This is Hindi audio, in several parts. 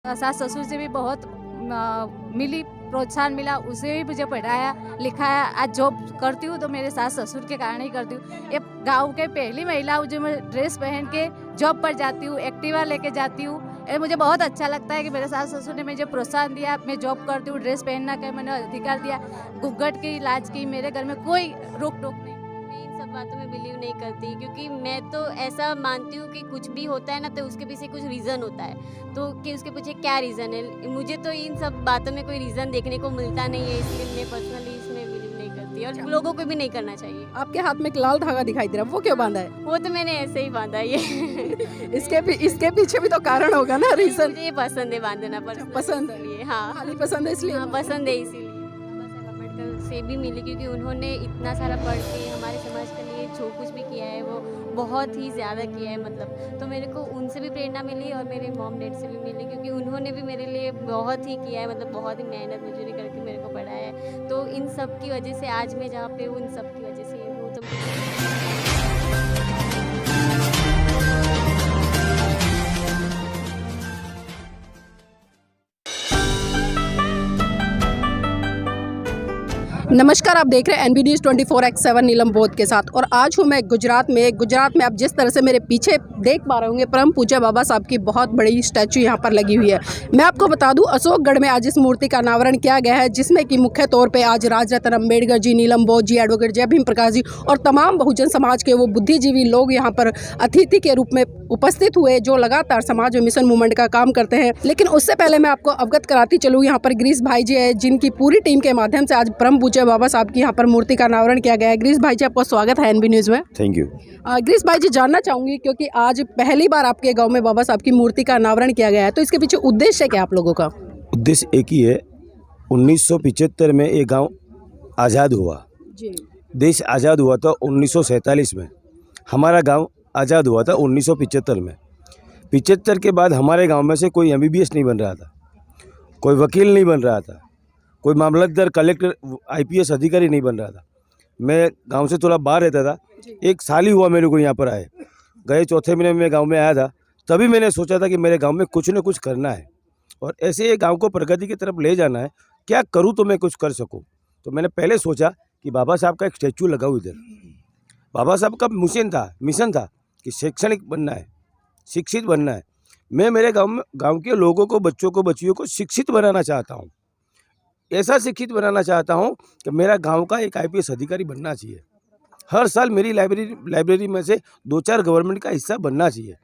सास ससुर से भी बहुत मिली प्रोत्साहन मिला, उसे भी मुझे पढ़ाया लिखाया। आज जॉब करती हूँ तो मेरे सास ससुर के कारण ही करती हूँ। ये गांव के पहली महिला हूँ जो मैं ड्रेस पहन के जॉब पर जाती हूँ, एक्टिवा लेके जाती हूँ। ये मुझे बहुत अच्छा लगता है कि मेरे सास ससुर ने मुझे प्रोत्साहन दिया। मैं जॉब करती हूँ, ड्रेस पहनना का मैंने अधिकार दिया। घूंघट की इलाज की मेरे घर में कोई रोक टोक नहीं। मैं इन सब बातों में बिलीव नहीं करती, क्योंकि मैं तो ऐसा मानती हूँ कि कुछ भी होता है ना तो उसके पीछे कुछ रीज़न होता है। तो कि उसके पीछे क्या रीज़न है, मुझे तो इन सब बातों में कोई रीज़न देखने को मिलता नहीं है, इसलिए मैं पर्सनली इसमें बिलीव नहीं करती और लोगों को भी नहीं करना चाहिए। आपके हाथ में एक लाल धागा दिखाई दे रहा है, वो क्यों बांधा है? वो तो मैंने ऐसे ही बांधा है ये। इसके पीछे भी तो कारण होगा ना, रीजन। मुझे ये पसंद है बांधना, पसंद है। इसलिए हाँ खाली पसंद है इसलिए? हाँ पसंद है इसीलिए। बाबा साहब अम्बेडकर से भी मिली, क्योंकि उन्होंने इतना सारा पढ़ के हमारे समाज के लिए जो कुछ भी किया है वो बहुत ही ज़्यादा किया है, मतलब तो मेरे को उनसे भी प्रेरणा मिली और मेरे मॉम डैड से भी मिली, क्योंकि उन्होंने भी मेरे लिए बहुत ही किया है, मतलब बहुत ही मेहनत मजदूरी करके मेरे को पढ़ाया है। तो इन सब की वजह से आज मैं जहाँ पे हूँ, उन सब की वजह से हूँ। तो नमस्कार, आप देख रहे हैं NB News 24/7 नीलम बोध के साथ। और आज हूँ मैं गुजरात में आप जिस तरह से मेरे पीछे देख पा रहे होंगे, परम पूज्य बाबा साहब की बहुत बड़ी स्टैचू यहाँ पर लगी हुई है। मैं आपको बता दूँ, अशोकगढ़ में आज इस मूर्ति का अनावरण किया गया है, जिसमें कि मुख्य तौर पे आज राज रत्न अम्बेडकर जी, नीलम बोध जी, एडवोकेट जय भीम प्रकाश जी और तमाम बहुजन समाज के वो बुद्धिजीवी लोग यहाँ पर अतिथि के रूप में उपस्थित हुए, जो लगातार समाज में मिशन मूवमेंट का काम करते हैं। लेकिन उससे पहले मैं आपको अवगत कराती चलूँ, यहाँ पर गिरीश भाई जी है, जिनकी पूरी टीम के माध्यम से आज परम पूज्य बाबा साहब की यहाँ पर मूर्ति का अनावरण किया गया है। गिरीश भाई जी, आपका स्वागत है NB न्यूज़ में। Thank you. गिरीश भाई जी, जानना चाहूंगी, क्योंकि आज पहली बार आपके गांव में बाबा साहब की मूर्ति का अनावरण किया गया है, तो इसके पीछे उद्देश्य क्या आप लोगों का? उद्देश्य एक ही है। 1975 में ये गांव आज़ाद हुआ जी। देश आज़ाद हुआ था 1947 में। हमारा गांव आज़ाद हुआ था 1975 में। 75 के बाद हमारे गांव में से कोई MBBS नहीं बन रहा था, कोई वकील नहीं बन रहा था, कोई मामलतदार, कलेक्टर, IPS अधिकारी नहीं बन रहा था। मैं गांव से थोड़ा बाहर रहता था। एक साल ही हुआ मेरे को यहाँ पर आए, गए चौथे महीने में मैं गांव में आया था। तभी मैंने सोचा था कि मेरे गांव में कुछ न कुछ करना है और ऐसे ये गांव को प्रगति की तरफ ले जाना है। क्या करूँ तो मैं कुछ कर सकूँ। तो मैंने पहले सोचा कि बाबा साहब का एक स्टैचू लगाऊँ इधर। बाबा साहब का मिशन था कि शैक्षणिक बनना है, शिक्षित बनना है। मैं मेरे गांव के लोगों को, बच्चों को, बच्चियों को शिक्षित बनाना चाहता हूँ। ऐसा शिक्षित बनाना चाहता हूँ कि मेरा गांव का एक IPS अधिकारी बनना चाहिए। हर साल मेरी लाइब्रेरी में से 2-4 गवर्नमेंट का हिस्सा बनना चाहिए।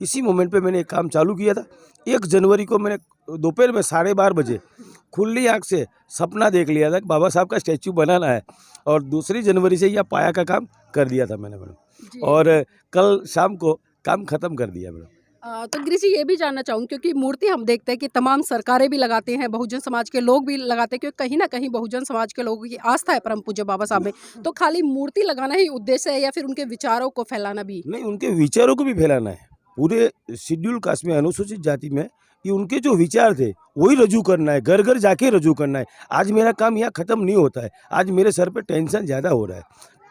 इसी मोमेंट पे मैंने एक काम चालू किया था। 1 जनवरी को मैंने दोपहर में 12:30 बजे खुली आँख से सपना देख लिया था कि बाबा साहब का स्टैचू बनाना है, और 2 जनवरी से यह पाया का काम कर दिया था मैंने मैडम, और कल शाम को काम ख़त्म कर दिया मैडम। तो गिरीश जी, ये भी जानना चाहूँगी, क्योंकि मूर्ति हम देखते हैं कि तमाम सरकारें भी लगाते हैं, बहुजन समाज के लोग भी लगाते हैं, क्योंकि कहीं ना कहीं बहुजन समाज के लोगों की आस्था है परम पूज्य बाबा साहब में। तो खाली मूर्ति लगाना ही उद्देश्य है या फिर उनके विचारों को फैलाना भी? नहीं, उनके विचारों को भी फैलाना है। पूरे शेड्यूल कास्ट में, अनुसूचित जाति में, कि उनके जो विचार थे वही रजू करना है, घर घर जाके रजू करना है। आज मेरा काम यहाँ ख़त्म नहीं होता है, आज मेरे सर पे टेंशन ज़्यादा हो रहा है।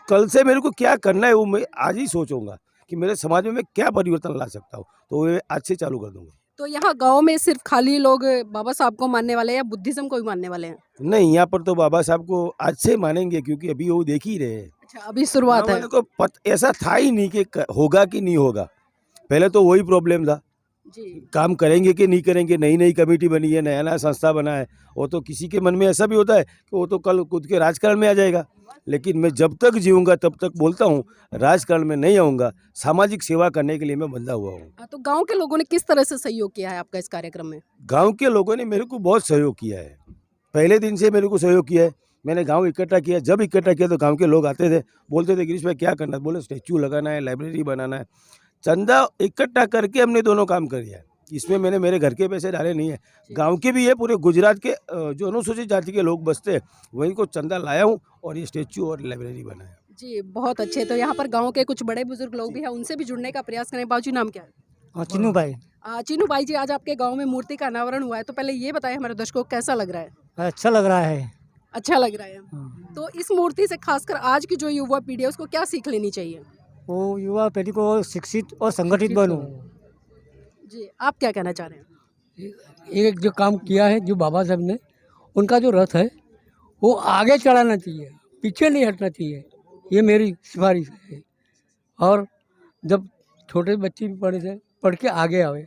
कल से मेरे को क्या करना है वो मैं आज ही सोचूंगा कि मेरे समाज में मैं क्या परिवर्तन ला सकता हूँ, तो वो आज से चालू कर दूंगा। तो यहाँ गांव में सिर्फ खाली लोग बाबा साहब को मानने वाले हैं या बुद्धिज्म को भी मानने वाले हैं? नहीं, यहाँ पर तो बाबा साहब को आज से मानेंगे, क्योंकि अभी वो देख ही रहे हैं। अच्छा, अभी शुरुआत है। को ऐसा था ही नहीं कि होगा कि नहीं होगा। पहले तो वही प्रॉब्लम था, जी। काम करेंगे कि नहीं करेंगे। नई कमेटी बनी है, नया संस्था बना है, वो तो किसी के मन में ऐसा भी होता है कि वो तो कल खुद के राजकारण में आ जाएगा। लेकिन मैं जब तक जीऊँगा तब तक बोलता हूँ, राजकारण में नहीं आऊँगा। सामाजिक सेवा करने के लिए मैं बंधा हुआ हूँ। तो गांव के लोगों ने किस तरह से सहयोग किया है आपका इस कार्यक्रम में? गांव के लोगों ने मेरे को बहुत सहयोग किया है, पहले दिन से मेरे को सहयोग किया है। मैंने गांव इकट्ठा किया, जब इकट्ठा किया तो गांव के लोग आते थे, बोलते थे गिरीश भाई क्या करना है, बोले स्टैचू लगाना है, लाइब्रेरी बनाना है। चंदा इकट्ठा करके हमने दोनों काम किया है। इसमें मैंने मेरे घर के पैसे डाले नहीं है, गांव के भी है, पूरे गुजरात के जो अनुसूचित जाति के लोग बसते हैं वहीं को चंदा लाया हूँ और ये स्टैचू और लाइब्रेरी बनाया। जी, बहुत अच्छे। तो यहाँ पर गांव के कुछ बड़े बुजुर्ग लोग भी हैं, उनसे भी जुड़ने का प्रयास करें। बाबूजी, नाम क्या है? चिन्नू भाई। चिन्नू भाई जी, आज आपके गांव में मूर्ति का अनावरण हुआ है, तो पहले ये बताएं हमारे दर्शकों को कैसा लग रहा है? अच्छा लग रहा है। अच्छा लग रहा है। तो इस मूर्ति से खासकर आज की जो युवा पीढ़ी है उसको क्या सीख लेनी चाहिए? वो युवा पीढ़ी को शिक्षित और संगठित बनूं। जी, आप क्या कहना चाह रहे हैं? एक जो काम किया है जो बाबा साहब ने, उनका जो रथ है वो आगे चढ़ाना चाहिए, पीछे नहीं हटना चाहिए, ये मेरी सिफारिश है। और जब छोटे बच्चे भी पढ़ के आगे आवे,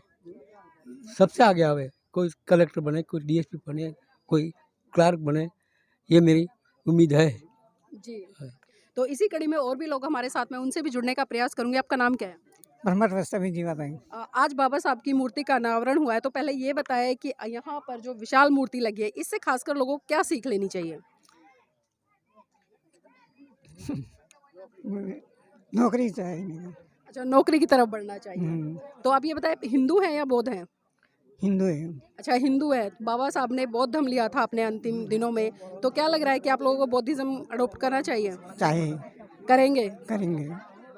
सबसे आगे आवे, कोई कलेक्टर बने, कोई डीएसपी बने, कोई क्लार्क बने, ये मेरी उम्मीद है। जी। तो इसी कड़ी में और भी लोग हमारे साथ में, उनसे भी जुड़ने का प्रयास करूंगी। आपका नाम क्या है? ब्रह्मट वास्तव जीवा बैंक। आज बाबा साहब की मूर्ति का अनावरण हुआ है, तो पहले ये बताएं कि यहाँ पर जो विशाल मूर्ति लगी है, इससे खासकर लोगों को क्या सीख लेनी चाहिए? नौकरी चाहिए नहीं। अच्छा, नौकरी की तरफ बढ़ना चाहिए। तो आप ये बताएं, हिंदू हैं या बौद्ध हैं? हिंदू है। अच्छा, हिंदू है। बाबा साहब ने बौद्ध धर्म लिया था अपने अंतिम दिनों में, तो क्या लग रहा है कि आप लोगों को बौद्धिज्म अडोप्ट करना चाहिए? चाहिए, करेंगे? करेंगे।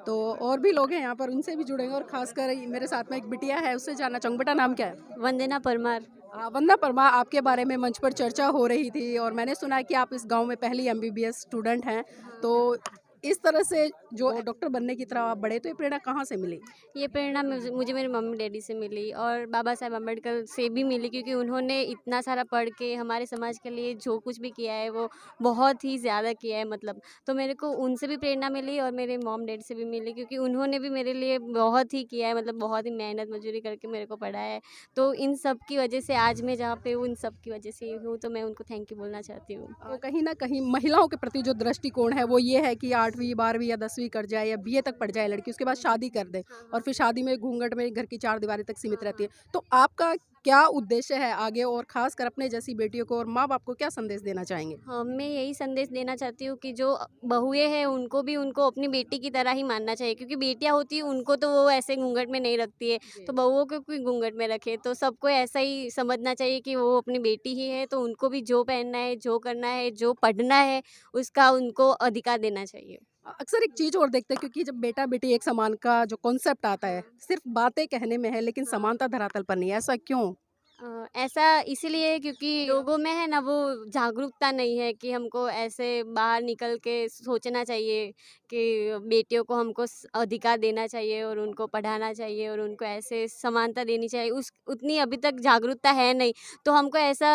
तो और भी लोग हैं यहाँ पर, उनसे भी जुड़ेंगे। और खासकर मेरे साथ में एक बिटिया है, उससे जानना चाहूँगी। बेटा नाम क्या है? वंदना परमार। वंदना परमार, आपके बारे में मंच पर चर्चा हो रही थी और मैंने सुना है कि आप इस गांव में पहली एमबीबीएस स्टूडेंट हैं। तो इस तरह से जो डॉक्टर बनने की तरफ आप बढ़े, तो ये प्रेरणा कहाँ से मिली? ये प्रेरणा मुझे मेरे मम्मी डैडी से मिली और बाबा साहेब अम्बेडकर से भी मिली, क्योंकि उन्होंने इतना सारा पढ़ के हमारे समाज के लिए जो कुछ भी किया है वो बहुत ही ज़्यादा किया है मतलब। तो मेरे को उनसे भी प्रेरणा मिली और मेरे मॉम डैड से भी मिली, क्योंकि उन्होंने भी मेरे लिए बहुत ही किया है, मतलब बहुत ही मेहनत मजदूरी करके मेरे को पढ़ाया है। तो इन सब की वजह से आज मैं जहाँ पे हूँ, इन सब की वजह से हूँ, तो मैं उनको थैंक यू बोलना चाहती हूँ। तो कहीं ना कहीं महिलाओं के प्रति जो दृष्टिकोण है वो ये है कि 8वीं 12वीं या 10वीं कर जाए या बीए तक पढ़ जाए लड़की, उसके बाद शादी कर दे और फिर शादी में घूंघट में घर की 4 दीवारी तक सीमित रहती है। तो आपका क्या उद्देश्य है आगे, और खासकर अपने जैसी बेटियों को और माँ बाप को क्या संदेश देना चाहेंगे? हाँ, मैं यही संदेश देना चाहती हूँ कि जो बहुएं हैं उनको भी उनको अपनी बेटी की तरह ही मानना चाहिए, क्योंकि बेटियाँ होती हैं उनको तो वो ऐसे घूंघट में नहीं रखती है, तो बहुओं को कोई घूंघट में रखे। तो सबको ऐसा ही समझना चाहिए कि वो अपनी बेटी ही है, तो उनको भी जो पहनना है, जो करना है, जो पढ़ना है, उसका उनको अधिकार देना चाहिए। अक्सर एक चीज़ और देखते हैं, क्योंकि जब बेटा बेटी एक समान का जो कॉन्सेप्ट आता है, सिर्फ बातें कहने में है लेकिन समानता धरातल पर नहीं है, ऐसा क्यों? ऐसा इसीलिए है क्योंकि लोगों में है ना वो जागरूकता नहीं है कि हमको ऐसे बाहर निकल के सोचना चाहिए कि बेटियों को हमको अधिकार देना चाहिए और उनको पढ़ाना चाहिए और उनको ऐसे समानता देनी चाहिए। उस उतनी अभी तक जागरूकता है नहीं, तो हमको ऐसा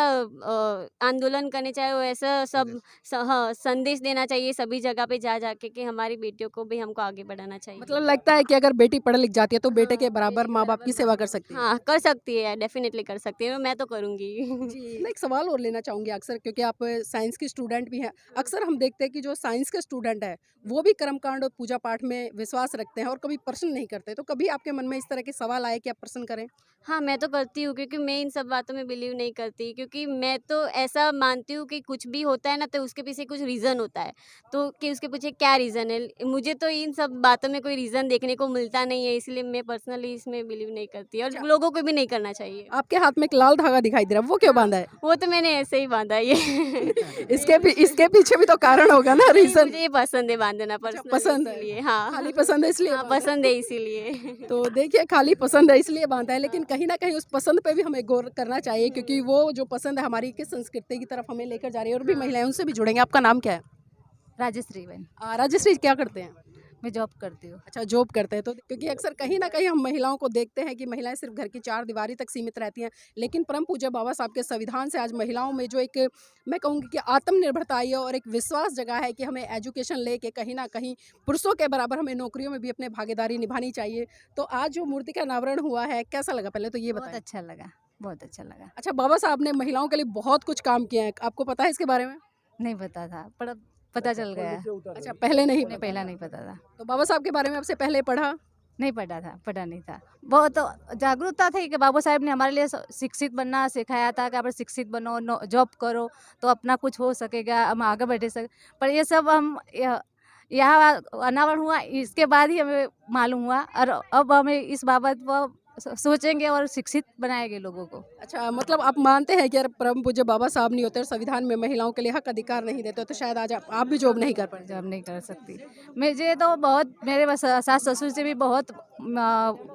आंदोलन करने चाहिए और ऐसा सब हाँ संदेश देना चाहिए सभी जगह पे जा जाके कि हमारी बेटियों को भी हमको आगे बढ़ाना चाहिए। मतलब लगता है कि अगर बेटी पढ़ लिख जाती है तो बेटे के बराबर माँ बाप की सेवा कर सकती है। हाँ, कर सकती है, डेफिनेटली कर सकती है, मैं तो करूँगी। जी, मैं एक सवाल और लेना चाहूँगी। अक्सर क्योंकि आप साइंस की स्टूडेंट भी हैं, अक्सर हम देखते हैं कि जो साइंस के स्टूडेंट है वो भी कर्मकांड और पूजा पाठ में विश्वास रखते हैं और कभी प्रश्न नहीं करते। तो कभी आपके मन में इस तरह के सवाल आए कि आप प्रश्न करें? हाँ, मैं तो करती हूँ, क्योंकि मैं इन सब बातों में बिलीव नहीं करती, क्योंकि मैं तो ऐसा मानती हूँ कि कुछ भी होता है ना तो उसके पीछे कुछ रीज़न होता है, तो कि उसके पीछे क्या रीज़न है। मुझे तो इन सब बातों में कोई रीज़न देखने को मिलता नहीं है, इसलिए मैं पर्सनली इसमें बिलीव नहीं करती और लोगों को भी नहीं करना चाहिए। आपके हाथ में एक लाल धागा दिखाई दे रहा है, वो क्यों बांधा है? वो तो मैंने ऐसे ही बांधा है ये। इसके पीछे भी तो कारण होगा ना, रीजन? मुझे ये पसंद है बांधना, पर्सनली पसंद है। इसलिए। हाँ, खाली पसंद है इसलिए हाँ, बांधा है। पसंद है इसीलिए। तो देखिए, खाली पसंद है इसलिए बांधा है, लेकिन कहीं ना कहीं उस पसंद पे भी हमें गौर करना चाहिए, क्योंकि वो जो पसंद है हमारी किस संस्कृति की तरफ हमें लेकर जा रही है। और भी महिलाएं, उनसे भी जुड़ेंगे। आपका नाम क्या है? राजश्री बहन, राजश्री, क्या करते हैं? मैं जॉब करती हूँ। अच्छा, जॉब करते हैं। तो क्योंकि अक्सर कहीं ना कहीं हम महिलाओं को देखते हैं कि महिलाएं सिर्फ घर की 4 दीवारी तक सीमित रहती हैं, लेकिन परम पूज्य बाबा साहब के संविधान से आज महिलाओं में जो एक, मैं कहूँगी कि आत्मनिर्भरता आई है और एक विश्वास जगा है कि हमें एजुकेशन लेके कहीं ना कहीं पुरुषों के बराबर हमें नौकरियों में भी अपने भागीदारी निभानी चाहिए। तो आज जो मूर्ति का अनावरण हुआ है, कैसा लगा? पहले तो ये बहुत बताएं। अच्छा लगा, बहुत अच्छा लगा। अच्छा, बाबा साहब ने महिलाओं के लिए बहुत कुछ काम किया है, आपको पता है इसके बारे में? नहीं पता था, पर अब पता चल गया। अच्छा, पहले नहीं नहीं, पहला नहीं पता था। तो बाबा साहब के बारे में आपसे पहले पढ़ा? नहीं पढ़ा था, पढ़ा नहीं था। बहुत जागरूकता थी कि बाबा साहब ने हमारे लिए शिक्षित बनना सिखाया था कि आप शिक्षित बनो, जॉब करो तो अपना कुछ हो सकेगा, हम आगे बढ़ सके। पर ये सब हम यहाँ अनावरण हुआ इसके बाद ही हमें मालूम हुआ, और अब हमें इस बाबत पर सोचेंगे और शिक्षित बनाएंगे लोगों को। अच्छा, मतलब आप मानते हैं कि अगर परम पूज्य बाबा साहब नहीं होते और संविधान में महिलाओं के लिए हक अधिकार नहीं देते तो शायद आज आप भी जॉब नहीं कर पाते? जॉब नहीं कर सकती। मुझे तो बहुत, मेरे सास ससुर से भी बहुत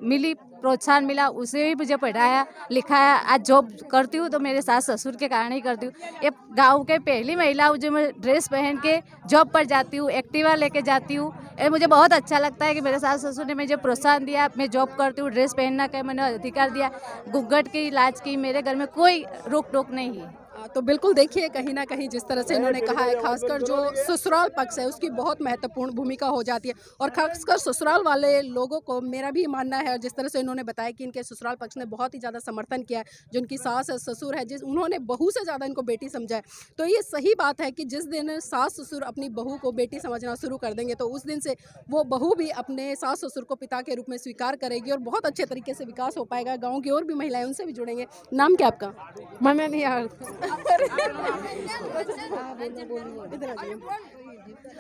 मिली प्रोत्साहन मिला उसे ही मुझे पढ़ाया लिखाया। आज जॉब करती हूँ तो मेरे सास ससुर के कारण ही करती हूँ। ये गांव के पहली महिला हूँ जो मैं ड्रेस पहन के जॉब पर जाती हूँ, एक्टिवा लेके जाती हूँ। ये मुझे बहुत अच्छा लगता है कि मेरे सास ससुर ने मुझे प्रोत्साहन दिया। मैं जॉब करती हूँ, ड्रेस पहनना का मैंने अधिकार दिया। घूंघट की इलाज की मेरे घर में कोई रोक टोक नहीं है। तो बिल्कुल देखिए कहीं ना कहीं जिस तरह से इन्होंने कहा है, खासकर जो ससुराल पक्ष है उसकी बहुत महत्वपूर्ण भूमिका हो जाती है। और खासकर ससुराल वाले लोगों को मेरा भी मानना है, और जिस तरह से इन्होंने बताया कि इनके ससुराल पक्ष ने बहुत ही ज़्यादा समर्थन किया है। जो उनकी सास है ससुर है, जिस उन्होंने बहू से ज़्यादा इनको बेटी समझा है। तो ये सही बात है कि जिस दिन सास ससुर अपनी बहू को बेटी समझना शुरू कर देंगे तो उस दिन से वो बहू भी अपने सास ससुर को पिता के रूप में स्वीकार करेगी और बहुत अच्छे तरीके से विकास हो पाएगा। गाँव की और भी महिलाएं उनसे भी जुड़ेंगे। नाम क्या आपका? मैंने नहीं यार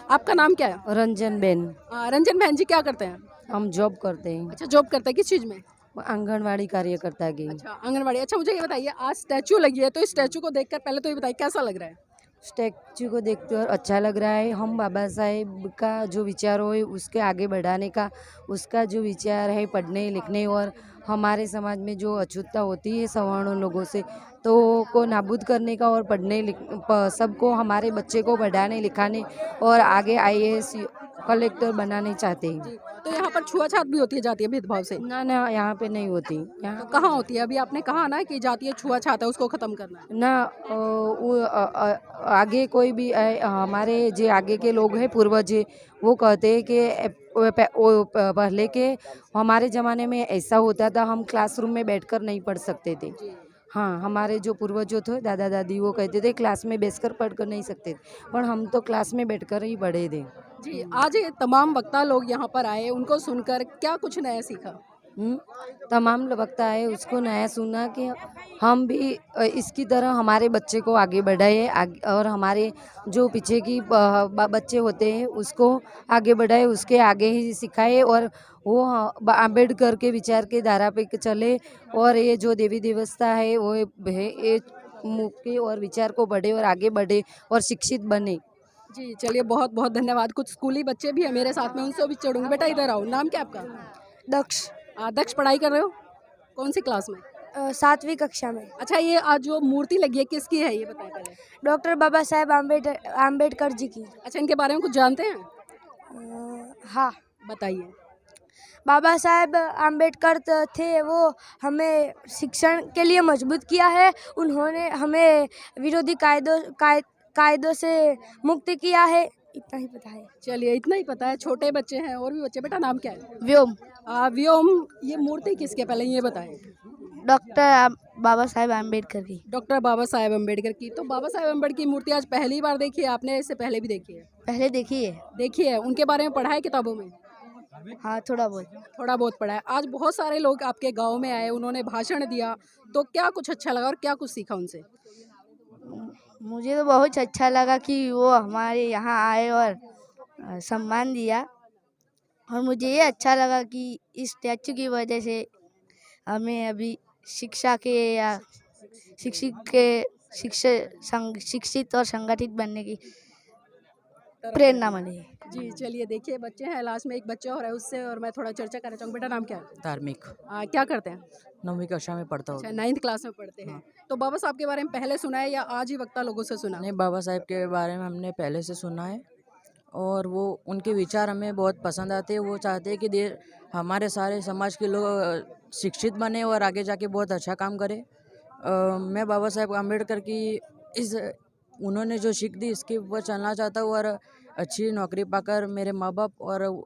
आपका नाम क्या है? रंजन बेन। रंजन बहन जी क्या करते हैं? हम जॉब करते हैं, अच्छा, जॉब करते हैं, किस चीज़ में? आंगनवाड़ी कार्यकर्ता की। अच्छा, आंगनवाड़ी। अच्छा, मुझे ये बताइए आज स्टैचू लगी है तो इस स्टैचू को देखकर पहले तो ये बताइए कैसा लग रहा है? स्टैचू को देखते हुए अच्छा लग रहा है। हम बाबा साहेब का जो विचार हो उसके आगे बढ़ाने का, उसका जो विचार है पढ़ने लिखने और हमारे समाज में जो अछूतता होती है सवर्णों लोगों से तो को नाबूद करने का और सबको हमारे बच्चे को बढ़ाने लिखाने और आगे IAS कलेक्टर बनाने चाहते हैं। तो यहाँ पर छुआछात भी होती है जातीय भेदभाव से? ना ना, यहाँ पे नहीं होती। तो यहाँ कहाँ होती है? अभी आपने कहा ना कि जातीय छुआछात है उसको खत्म करना है। ना आगे कोई भी हमारे जो आगे के लोग हैं पूर्वज वो कहते हैं कि पहले के हमारे ज़माने में ऐसा होता था, हम क्लासरूम में बैठकर नहीं पढ़ सकते थे। हाँ, हमारे जो पूर्वज थे दादा दादी वो कहते थे क्लास में बैठकर पढ़ नहीं सकते थे, पर हम तो क्लास में बैठकर ही पढ़े थे। जी, आज ये तमाम वक्ता लोग यहाँ पर आए, उनको सुनकर क्या कुछ नया सीखा? तमाम वक्ता है उसको नया सुना कि हम भी इसकी तरह हमारे बच्चे को आगे बढ़ाए और हमारे जो पीछे की बच्चे होते हैं उसको आगे बढ़ाए, उसके आगे ही सिखाए और वो अम्बेडकर के विचार के धारा पे चले और ये जो देवी देवस्था है वो ये मुख्य और विचार को बढ़े और आगे बढ़े और शिक्षित बने। जी, चलिए बहुत बहुत धन्यवाद। कुछ स्कूली बच्चे भी हैं मेरे साथ में, उनसे भी चढ़ूंगी। बेटा इधर आओ, नाम क्या आपका? दक्ष। दक्ष, पढ़ाई कर रहे हो? कौन सी क्लास में? 7वीं कक्षा में। अच्छा, ये आज जो मूर्ति लगी है किसकी है ये बताएं पहले। डॉक्टर बाबा साहेब आम्बेडकर जी की। अच्छा, इनके बारे में कुछ जानते हैं? हाँ, बताइए। बाबा साहेब आम्बेडकर थे, वो हमें शिक्षण के लिए मजबूत किया है। उन्होंने हमें विरोधी कायदों से मुक्त किया है। इतना ही पता है। चलिए, इतना ही पता है। छोटे बच्चे हैं और भी बच्चे। बेटा नाम क्या है? व्योम। व्योम, ये मूर्ति किसकी है पहले ये बताएं। डॉक्टर बाबा साहेब आम्बेडकर की। डॉक्टर बाबा साहेब अम्बेडकर की। तो बाबा साहेब अम्बेडकर की मूर्ति आज पहली बार देखी है आपने? इससे पहले भी देखी है? पहले देखी है। देखी है। उनके बारे में पढ़ा है किताबों में? हाँ, थोड़ा बहुत पढ़ा है। आज बहुत सारे लोग आपके गांव में आए, उन्होंने भाषण दिया, तो क्या कुछ अच्छा लगा और क्या कुछ सीखा उनसे? मुझे तो बहुत अच्छा लगा कि वो हमारे यहाँ आए और सम्मान दिया। और मुझे ये अच्छा लगा कि इस स्टैचू की वजह से हमें अभी शिक्षा के या शिक्षित और संगठित बनने की प्रेरणा मिली। जी, चलिए देखिए बच्चे हैं, लास्ट में एक बच्चा और है उससे और मैं थोड़ा चर्चा करना चाहूँगी। बेटा नाम क्या है? धार्मिक। क्या करते हैं? 9वीं कक्षा में पढ़ता हूँ। अच्छा, 9th क्लास में पढ़ते हैं। तो बाबा साहब के बारे में पहले सुना है या आज ही वक्ता लोगों से सुना? नहीं, बाबा साहेब के बारे में हमने पहले से सुना है और वो उनके विचार हमें बहुत पसंद आते हैं। वो चाहते हैं कि हमारे सारे समाज के लोग शिक्षित बने और आगे जाके बहुत अच्छा काम करें। मैं बाबा साहेब अम्बेडकर की उन्होंने जो सीख दी इसके ऊपर चलना चाहता हूँ और अच्छी नौकरी पाकर मेरे माँ बाप और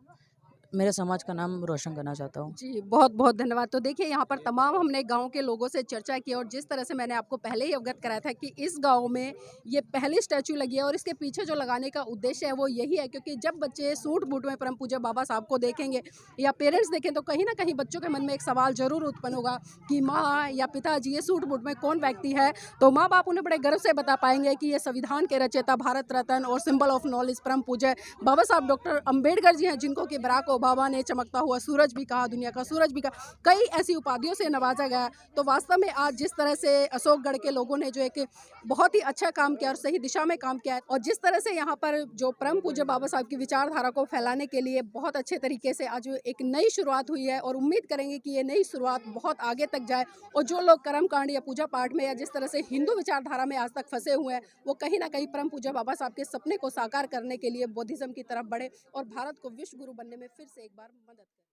मेरे समाज का नाम रोशन करना चाहता हूँ। जी, बहुत बहुत धन्यवाद। तो देखिए यहाँ पर तमाम हमने गांव के लोगों से चर्चा की और जिस तरह से मैंने आपको पहले ही अवगत कराया था कि इस गांव में ये पहली स्टैचू लगी है और इसके पीछे जो लगाने का उद्देश्य है वो यही है, क्योंकि जब बच्चे सूट बूट में परम पूज्य बाबा साहब को देखेंगे या पेरेंट्स देखें तो कहीं ना कहीं बच्चों के मन में एक सवाल जरूर उत्पन्न होगा कि माँ या पिताजी ये सूट बूट में कौन व्यक्ति है। तो माँ बाप उन्हें बड़े गर्व से बता पाएंगे कि ये संविधान के रचयिता, भारत रत्न और सिंबल ऑफ नॉलेज परम पूज्य बाबा साहब डॉक्टर अम्बेडकर जी हैं, जिनको कि बराक बाबा ने चमकता हुआ सूरज भी कहा, दुनिया का सूरज भी कहा, कई ऐसी उपाधियों से नवाजा गया। तो वास्तव में आज जिस तरह से अशोकगढ़ के लोगों ने जो एक बहुत ही अच्छा काम किया और सही दिशा में काम किया है, और जिस तरह से यहाँ पर जो परम पूज्य बाबा साहब की विचारधारा को फैलाने के लिए बहुत अच्छे तरीके से आज एक नई शुरुआत हुई है, और उम्मीद करेंगे कि ये नई शुरुआत बहुत आगे तक जाए, और जो लोग कर्मकांड या पूजा पाठ में या जिस तरह से हिंदू विचारधारा में आज तक फंसे हुए हैं, वो कहीं ना कहीं परम पूज्य बाबा साहब के सपने को साकार करने के लिए बौद्धिज्म की तरफ बढ़े और भारत को विश्व गुरु बनने में फिर से एक बार मदद करें।